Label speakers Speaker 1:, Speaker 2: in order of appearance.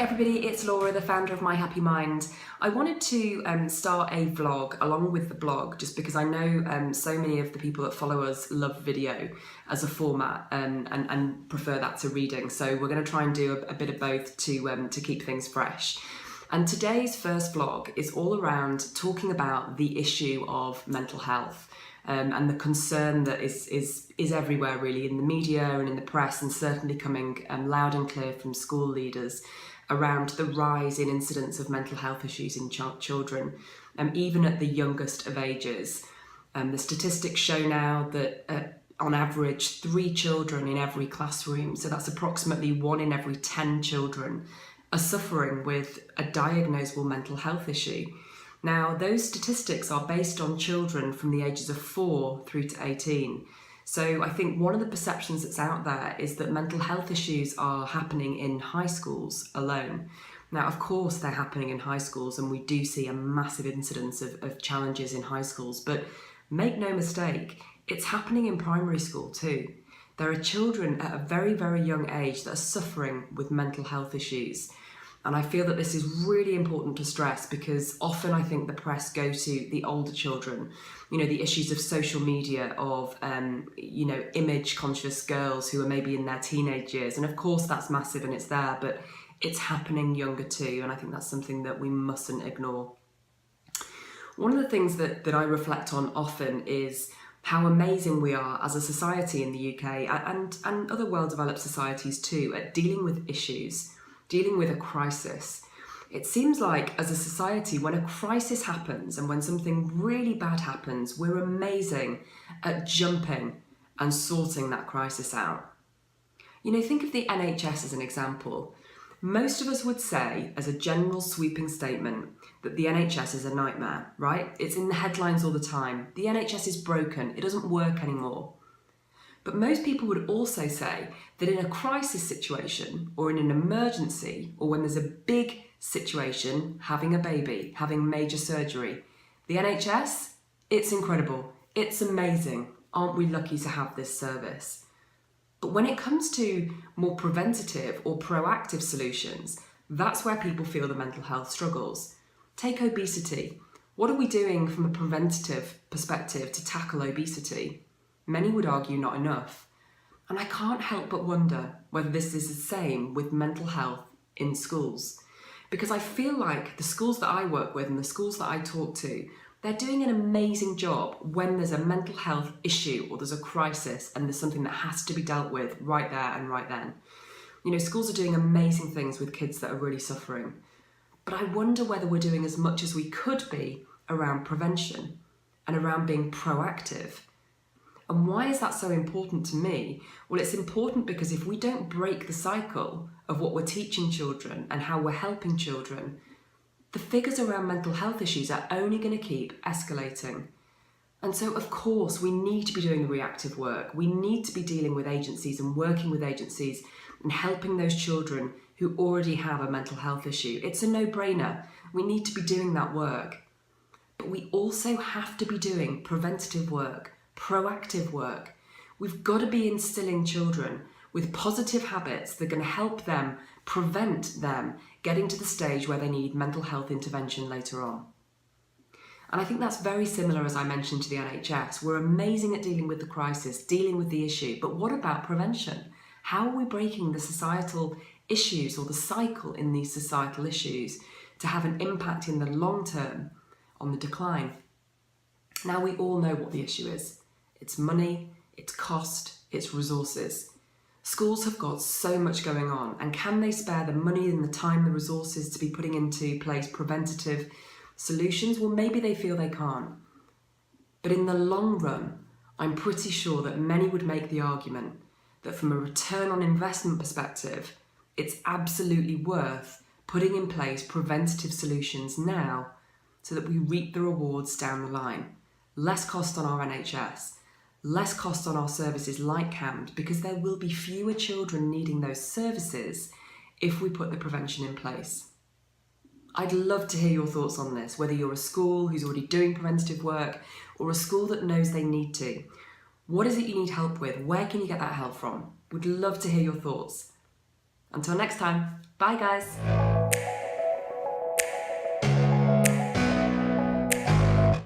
Speaker 1: everybody, it's Laura, the founder of myHappymind. I wanted to start a vlog along with the blog just because I know so many of the people that follow us love video as a format and prefer that to reading. So we're going to try and do a bit of both to keep things fresh. And today's first vlog is all around talking about the issue of mental health and the concern that is everywhere really, in the media and in the press, and certainly coming loud and clear from school leaders around the rise in incidents of mental health issues in children, even at the youngest of ages. The statistics show now that on average 3 children in every classroom, so that's approximately 1 in every 10 children, are suffering with a diagnosable mental health issue. Now, those statistics are based on children from the ages of 4 through to 18. So I think one of the perceptions that's out there is that mental health issues are happening in high schools alone. Now, of course, they're happening in high schools, and we do see a massive incidence of challenges in high schools, but make no mistake, it's happening in primary school too. There are children at a very, very young age that are suffering with mental health issues. And I feel that this is really important to stress because often I think the press go to the older children, you know, the issues of social media, of, image conscious girls who are maybe in their teenage years. And of course that's massive and it's there, but it's happening younger too. And I think that's something that we mustn't ignore. One of the things that I reflect on often is how amazing we are as a society in the UK and other well-developed societies too at dealing with issues, dealing with a crisis. It seems like as a society, when a crisis happens and when something really bad happens, we're amazing at jumping and sorting that crisis out. You know, think of the NHS as an example. Most of us would say, as a general sweeping statement, that the NHS is a nightmare, right? It's in the headlines all the time. The NHS is broken, it doesn't work anymore. But most people would also say that in a crisis situation or in an emergency, or when there's a big situation, having a baby, having major surgery, the NHS, it's incredible, it's amazing. Aren't we lucky to have this service? But when it comes to more preventative or proactive solutions, that's where people feel the mental health struggles. Take obesity. What are we doing from a preventative perspective to tackle obesity? Many would argue not enough. And I can't help but wonder whether this is the same with mental health in schools. Because I feel like the schools that I work with and the schools that I talk to, they're doing an amazing job when there's a mental health issue or there's a crisis and there's something that has to be dealt with right there and right then. You know, schools are doing amazing things with kids that are really suffering. But I wonder whether we're doing as much as we could be around prevention and around being proactive. And why is that so important to me? Well, it's important because if we don't break the cycle of what we're teaching children and how we're helping children, the figures around mental health issues are only going to keep escalating. And so, of course, we need to be doing the reactive work. We need to be dealing with agencies and working with agencies and helping those children who already have a mental health issue. It's a no-brainer. We need to be doing that work. But we also have to be doing preventative work, proactive work. We've got to be instilling children with positive habits that are going to help them, prevent them getting to the stage where they need mental health intervention later on. And I think that's very similar, as I mentioned, to the NHS. We're amazing at dealing with the crisis, dealing with the issue, but what about prevention? How are we breaking the societal issues or the cycle in these societal issues to have an impact in the long term on the decline? Now, we all know what the issue is. It's money, it's cost, it's resources. Schools have got so much going on, and can they spare the money and the time, the resources to be putting into place preventative solutions? Well, maybe they feel they can't. But in the long run, I'm pretty sure that many would make the argument that from a return on investment perspective, it's absolutely worth putting in place preventative solutions now so that we reap the rewards down the line. Less cost on our NHS, less cost on our services like CAMD, because there will be fewer children needing those services if we put the prevention in place. I'd love to hear your thoughts on this, whether you're a school who's already doing preventative work or a school that knows they need to. What is it you need help with? Where can you get that help from? Would love to hear your thoughts. Until next time, bye guys.